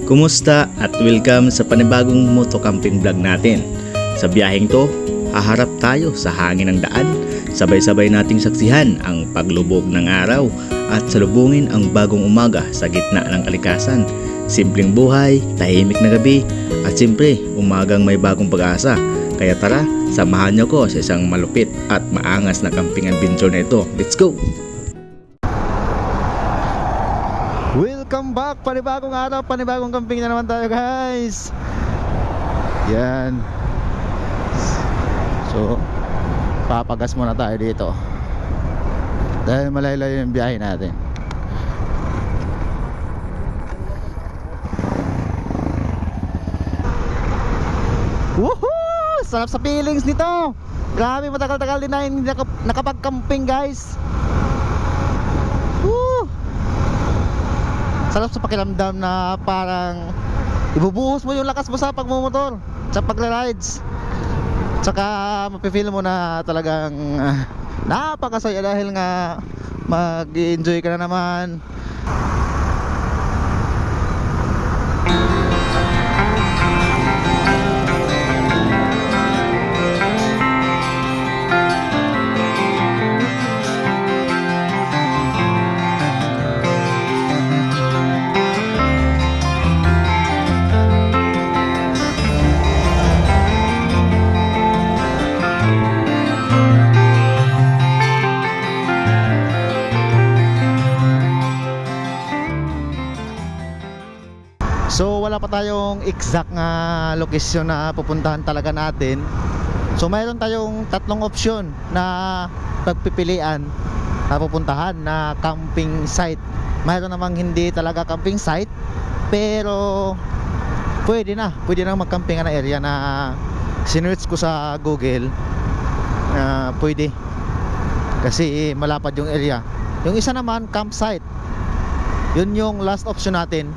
Kumusta at welcome sa panibagong motocamping vlog natin. Sa biyaheng to, haharap tayo sa hangin ng daan. Sabay-sabay nating saksihan ang paglubog ng araw at salubungin ang bagong umaga sa gitna ng kalikasan. Simpleng buhay, tahimik na gabi at siyempre umagang may bagong pag-asa. Kaya tara, samahan niyo ko sa isang malupit at maangas na camping adventure na ito. Let's go! Welcome back! Panibagong araw, panibagong camping na naman tayo, guys. Yan. So, papagas muna tayo dito dahil malayo yung biyahe natin. Woohoo! Sarap sa feelings nito. Grabe, matagal-tagal din na hindi nakapag-camping, guys. Woo! Sarap sa pakiramdam na parang ibubuhos mo yung lakas mo sa pagmumotor, sa pagla-rides. Tsaka mapifeel mo na talagang napakasaya dahil nga mag-enjoy ka na naman. So wala pa tayong exact na location na pupuntahan talaga natin. So mayroon tayong tatlong opsyon na pagpipilian na pupuntahan na camping site. Mayroon namang hindi talaga camping site, pero pwede na mag-camping na area na sinearch ko sa Google. Pwede kasi malapad yung area. Yung isa naman campsite, yun yung last option natin.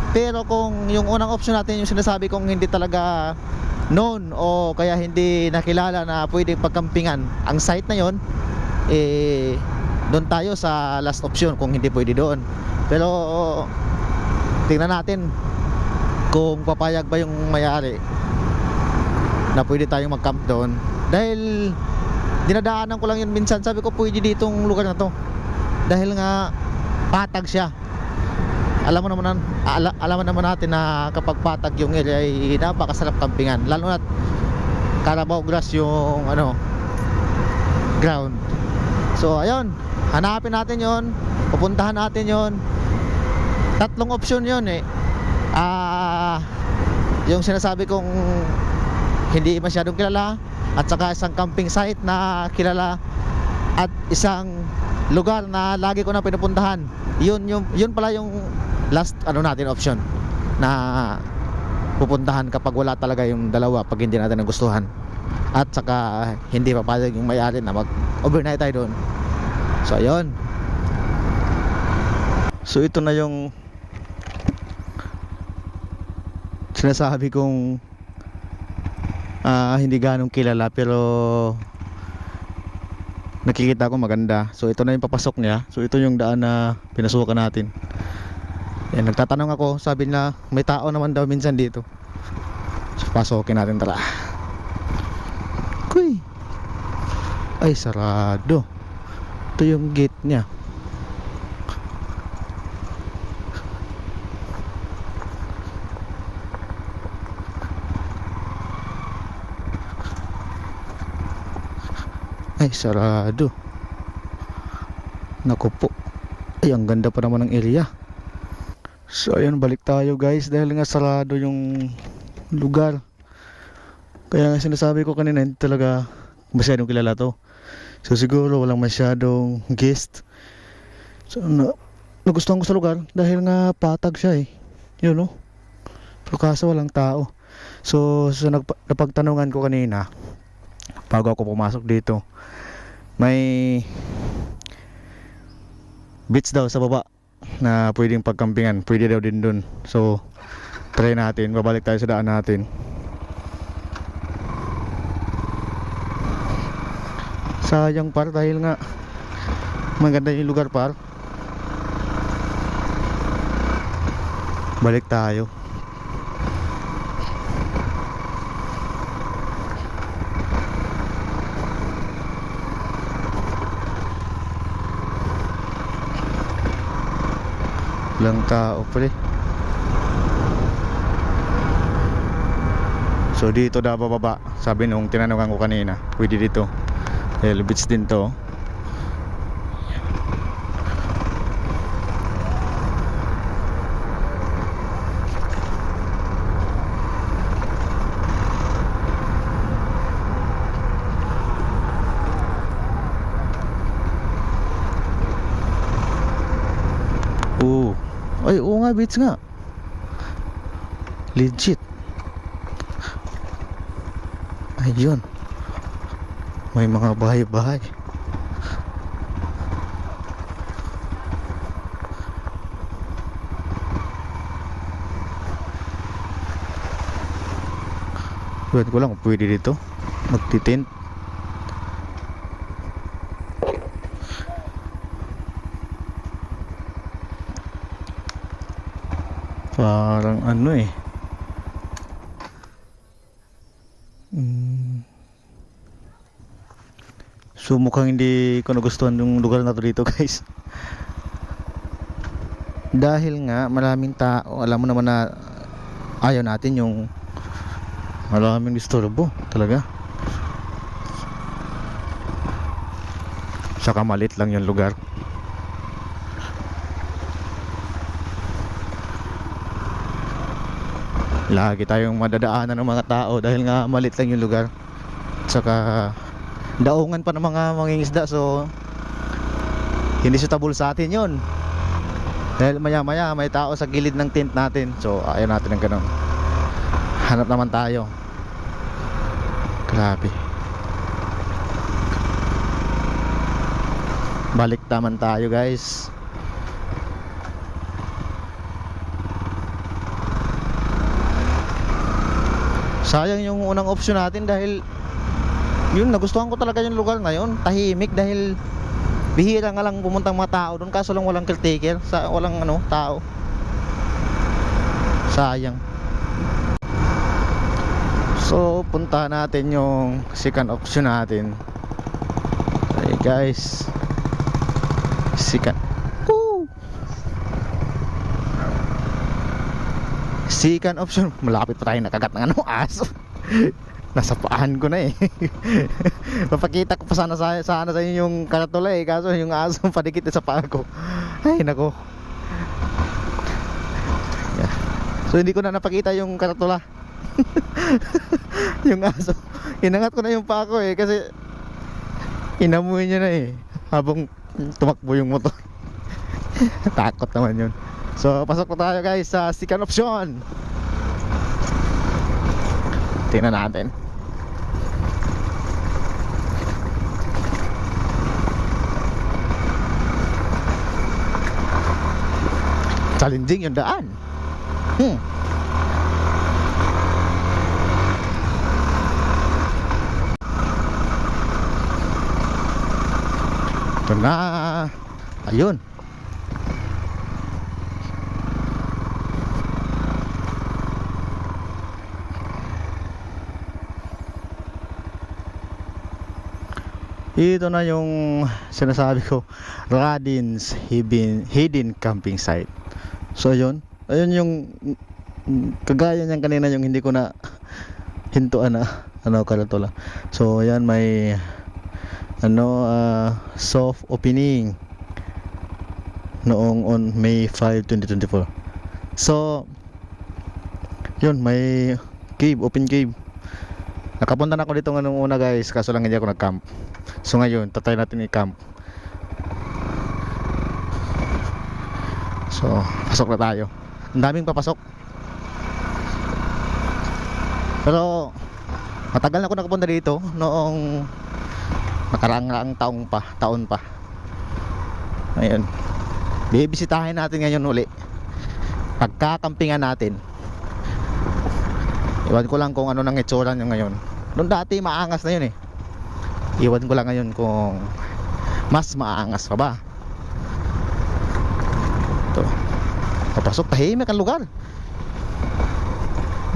Pero kung yung unang option natin, yung sinasabi kong hindi talaga known o kaya hindi nakilala na pwede pagkampingan ang site na yon, doon tayo sa last option kung hindi pwede doon. Pero tingnan natin kung papayag ba yung may-ari na pwede tayong mag-camp doon. Dahil dinadaanan ko lang yun minsan, sabi ko pwede ditong lugar na to dahil nga patag siya. Alam mo naman natin na kapag patag yung area ay napakasarap campingan, lalo na Carabao grass yung ground. So ayun, hanapin natin yon, pupuntahan natin yon. Tatlong option yon yung sinasabi kong hindi masyadong kilala, at saka isang camping site na kilala, at isang lugar na lagi ko na pinupuntahan. Yun pala yung last natin option na pupuntahan kapag wala talaga yung dalawa, pag hindi natin nagustuhan at saka hindi papayag yung may-ari na mag-overnight tayo doon. So ayun. So ito na yung sinasabi kong hindi ganong kilala pero nakikita ko maganda. So ito na yung papasok niya. So ito yung daan na pinasukan natin. Yan, nagtatanong ako, sabi na may tao naman daw minsan dito. So pasokin natin, tara. Kuy. Ay, sarado. Ito yung gate niya. Ay, sarado. Naku po. Ay, ang ganda pa naman ng area. So ayun, balik tayo, guys, dahil nga sarado yung lugar. Kaya nga sinasabi ko kanina, hindi talaga masyadong kilala to. So siguro walang masyadong guest. So nagustuhan ko sa lugar dahil nga patag siya yun, no? Pero kaso walang tao. So napagtanungan ko kanina bago ako pumasok dito, may beach daw sa baba na pwedeng pagkampingan, pwede daw din dun. So try natin, babalik tayo sa daan natin. Sayang par, dahil nga maganda yung lugar par. Balik tayo. Walang tao pala. So dito daw bababa. Sabi nung tinanungan ko kanina, pwede dito. Beach din to. Ay, oo nga, beach nga. Legit. Ayun. May mga bahay-bahay. Buwan ko lang kung pwede dito magtitent. Parang ano eh. So mukhang hindi ko nagustuhan yung lugar na to dito, guys. Dahil nga maraming tao. Alam mo naman na ayaw natin yung maraming disturbo talaga. Saka malit lang yung lugar. Lagi tayong madadaanan ng mga tao dahil nga malit lang yung lugar. Saka daungan pa ng mga mangingisda, so hindi suitable sa atin yun. Dahil maya maya may tao sa gilid ng tent natin. So ayaw natin ng ganun. Hanap naman tayo. Grabe. Balik naman tayo, guys. Sayang yung unang option natin dahil yun, nagustuhan ko talaga yung lugar na yun. Tahimik dahil bihira nga lang pumuntang mga tao doon, kaso lang walang caretaker, walang tao. Sayang. So punta natin yung second option natin. Hey guys, second option, malapit pa tayo nakagat ng aso. Nasa paan ko na eh. Papakita ko pa sana sa inyo yung karatula eh, kaso yung aso padikit sa paa ko. Ay nako. Yeah. So hindi ko na napakita yung karatula. Yung aso, inangat ko na yung paa ko eh, kasi inamuhin niya na eh habang tumakbo yung motor. Takot naman yun. So pasok na tayo, guys, sa second option. Tingnan natin. Challenging yung daan. Ito na. Ayun. Ito na yung sinasabi ko, Radin's Hidden Camping Site. So ayun yung kagaya niyan kanina, yung hindi ko na hintuan na karatula. So ayan, may soft opening noong on May 5, 2024. So yun, may cave, open cave. Nakapunta na ako dito nung una, guys, kaso lang hindi ako nag-camp. So ngayon, tatry natin i-camp. So, pasok na tayo. Ang daming papasok. Pero matagal na ako nakapunta dito noong nakaraang taon pa. Ayun. Bibisitahin natin ngayon uli. Pagkakampingan natin. Iwan ko lang kung ano nang itsura nyo ngayon. Noon dati maangas na yun eh. Iwan ko lang ngayon kung mas maangas pa ba. Ito, papasok, tahimik ang lugar.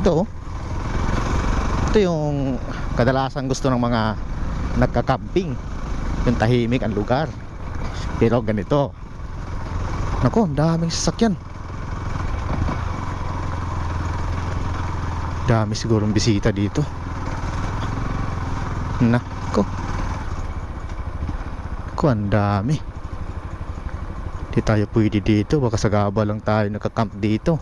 Ito yung kadalasan gusto ng mga nagka-camping, yung tahimik ang lugar. Pero ganito, nako, ang daming sasakyan. Dami sigurong bisita dito. Nako. Nako, ang dami. Di tayo pwede dito. Baka sa gaba lang tayo nagka-camp dito.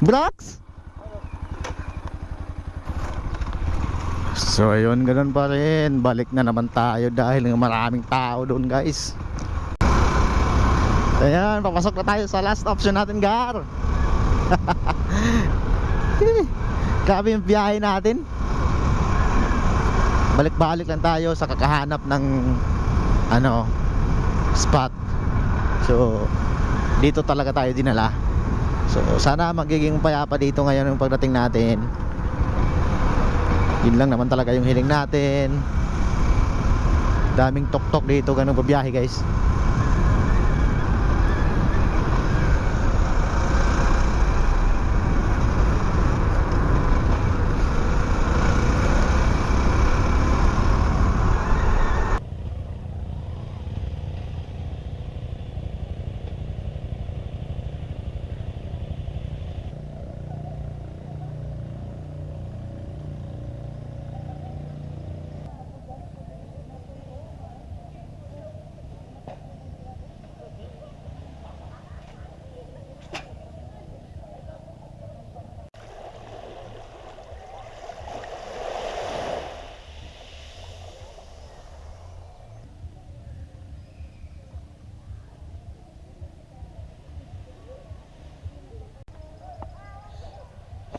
Brox? So ayun, ganun pa rin. Balik na naman tayo dahil maraming tao doon, guys. Ayan, papasok na tayo sa last option natin, Gar. Grabe yung biyahe natin. Balik-balik lang tayo sa kakahanap ng spot. So dito talaga tayo dinala. So sana magiging payapa dito ngayon yung pagdating natin. Yun lang naman talaga yung hiling natin. Daming tok-tok dito, ganun babiyahe, guys.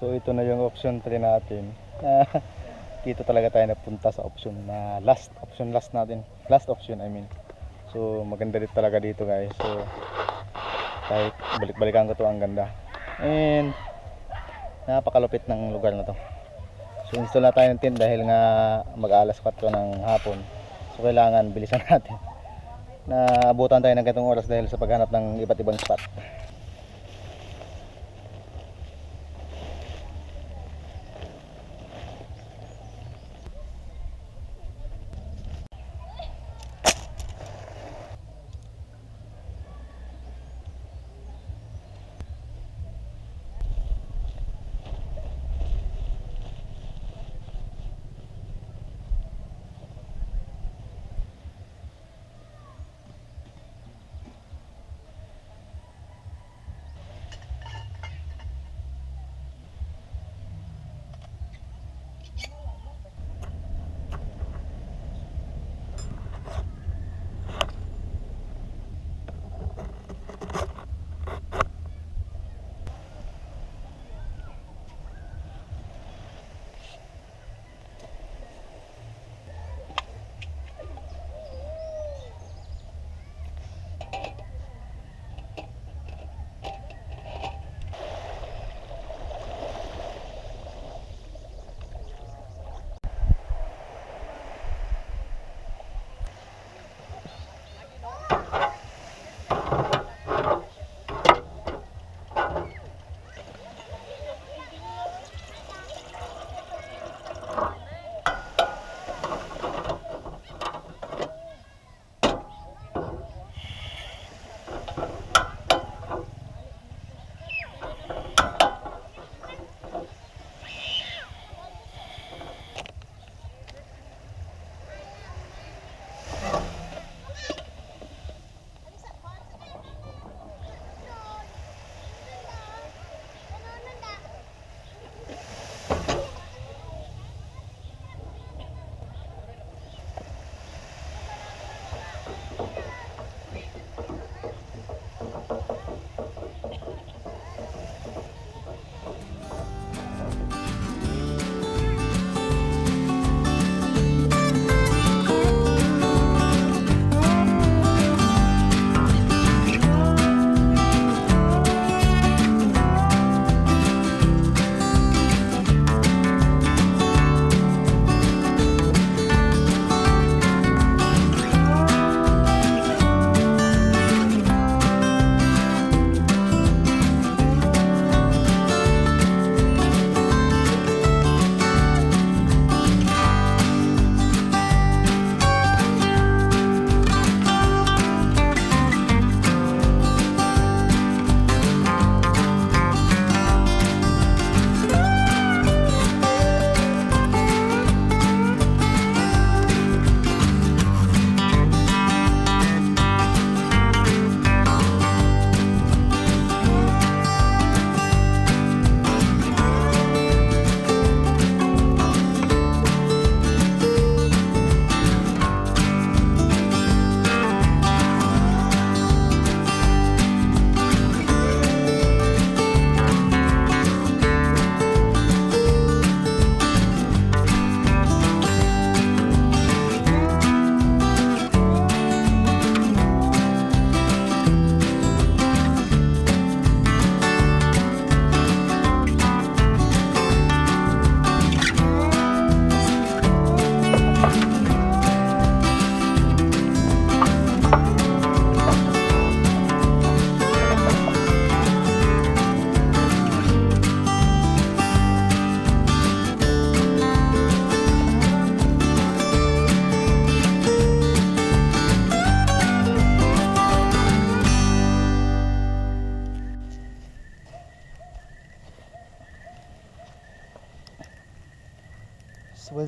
So ito na yung option 3 natin. Dito talaga tayo napunta sa option na last natin. Last option, I mean. So maganda dito talaga dito, guys. So kahit balik-balikan ko to, ang ganda. And napakalupit ng lugar na to. So install na tayo ng tent dahil nga mag-alas 4 ng hapon. So kailangan bilisan natin. Naabutan tayo ng ganitong oras dahil sa paghanap ng iba't ibang spot.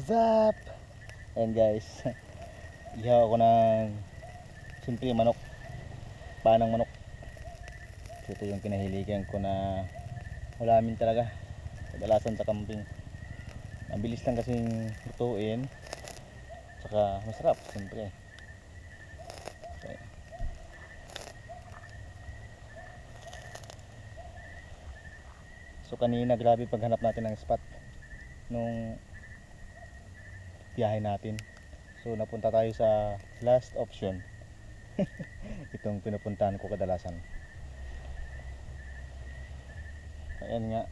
What's up? Ayan guys, ihaw ako ng simple manok, panang manok. So, ito yung pinahiligan ko na ulamin talaga, kadalasan sa camping. Ang bilis lang kasing lutuin, saka masarap siyempre. Okay. So kanina grabe paghanap natin ng spot nung biyahe natin. So napunta tayo sa last option. Itong pinupuntahan ko kadalasan. Ayan nga.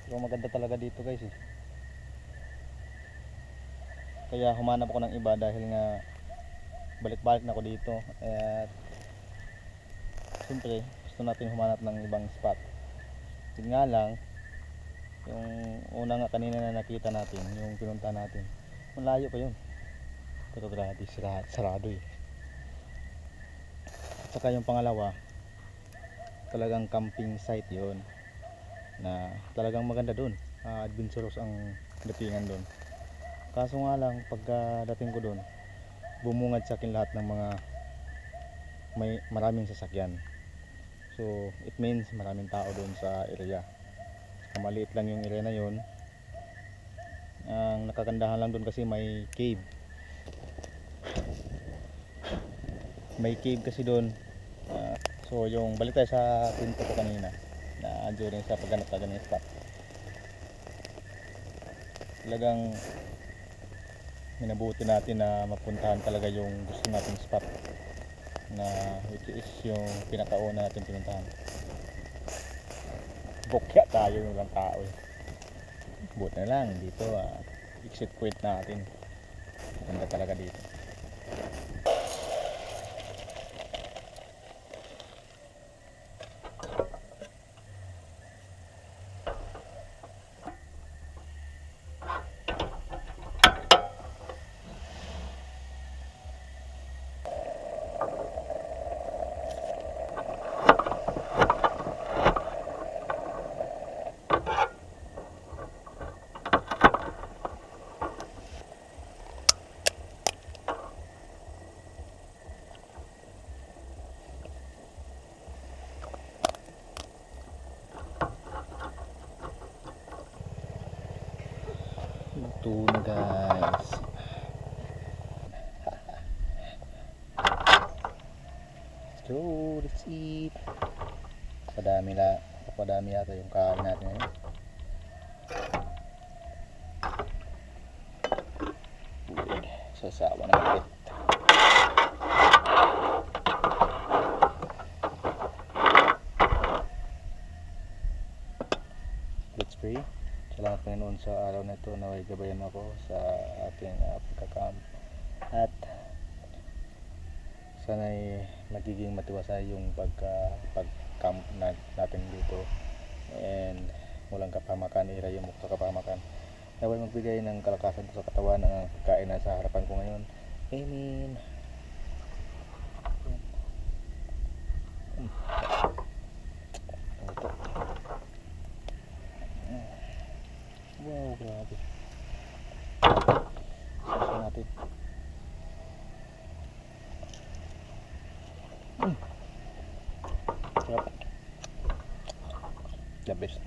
Pero maganda talaga dito guys eh. Kaya humanap ako ng iba dahil nga balik-balik na ako dito. At siyempre gusto natin humanap ng ibang spot. Yun nga lang, yung una nga kanina na nakita natin, yung pinunta natin, malayo pa yun. Pero grabe, sarado eh. At saka yung pangalawa, talagang camping site yun, na talagang maganda dun. Adventurous ang datingan dun. Kaso nga lang, pagdating ko dun, bumungad sa akin lahat ng mga maraming sasakyan. So it means maraming tao dun sa area. Maliit lang yung area na yun. Ang nakagandahan lang doon kasi may cave. May cave kasi doon. So yung balik tayo sa kwento ko kanina na during sa pagganap na ganyan spot. Talagang minabuti natin na mapuntahan talaga yung gusto nating spot, na which is yung pinakauna natin pinuntahan. Bukya tayo ng lang tao eh. Buti na lang dito exit point natin. Maganda talaga dito. Ito na guys. Let's go, let's eat. Padami yata yung kain natin ngayon. Sasawa na ulit. Let's pray. Salamat Panginoon sa araw na ito, naway gabayan ako sa ating pagkakamp, at sana'y magiging matiwasay yung pagkamp natin dito, and walang kapamakan, irayo mo sa kapamakan. Naway magbigay ng kalakasan sa katawan ng pagkain na sa harapan ko ngayon. Amen. Ito. Wow, grabe. Sasa natin. Sarap. The best.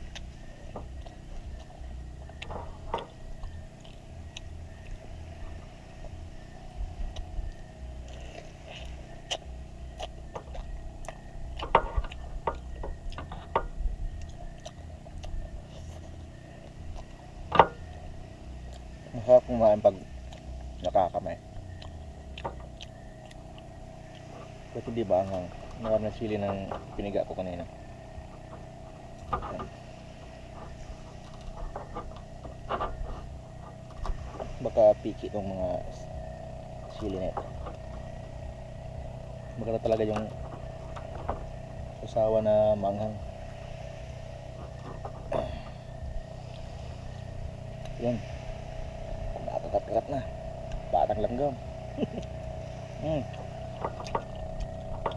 Masarap kumain pag nakakamay. Kasi di ba ang marami sili ng piniga ko kanina. Baka piki itong mga sili na ito. Maganda talaga yung usawa na manghang. Yan. Kakat-kakat na. Batang langgam.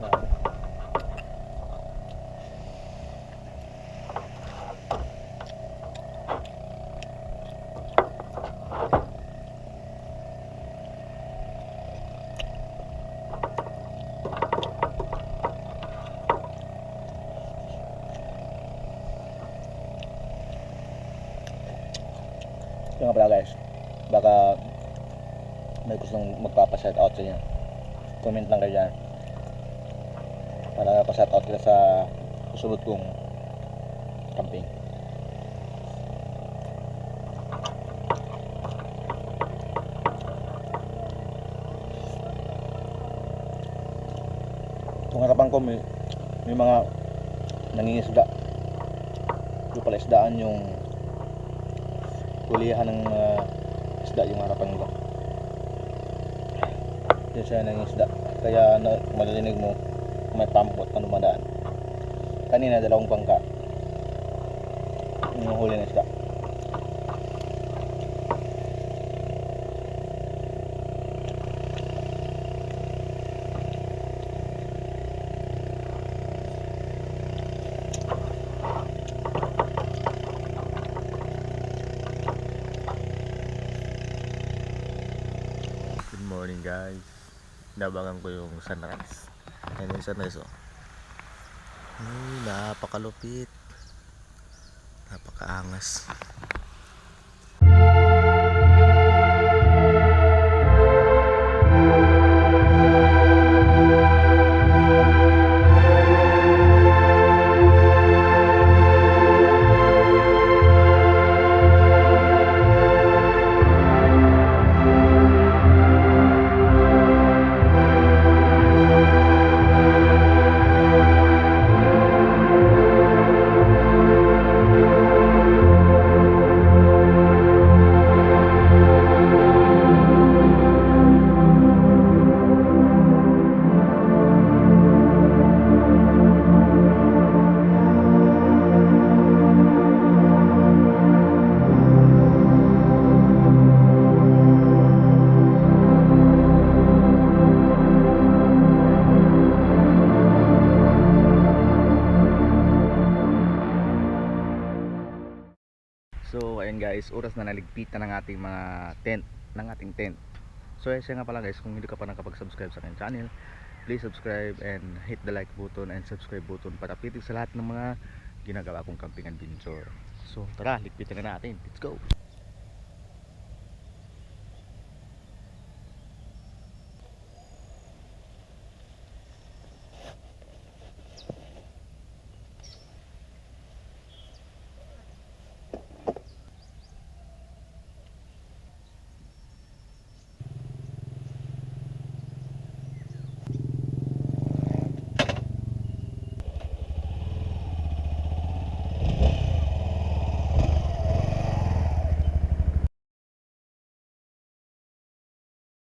Grabe. Yung nga pala guys, baka may gustong magpapa-shout out sa inyo. Comment lang kayo dyan. Para pa-shout out kita sa susunod kong camping. Kung harapan ko may mga nangingisda. Yung pala isdaan yung kulihan ng isda yung harapan ko. Diyan siya nangingisda. Kaya malilinig mo may pampot na dumadaan. Kanina dalawang bangka yung huli ng isda. Good morning guys. Nabangan ko yung sunrise. Ayan yung sunrise oh. Ay, napakalupit. Napakaangas. So ayan guys, oras na naligpitan ng ating mga tent. So siya nga pala guys, kung hindi ka pa nakapag-subscribe sa aking channel, please subscribe and hit the like button and subscribe button para updated sa lahat ng mga ginagawa kong camping adventure. So tara, ligpitan na natin. Let's go!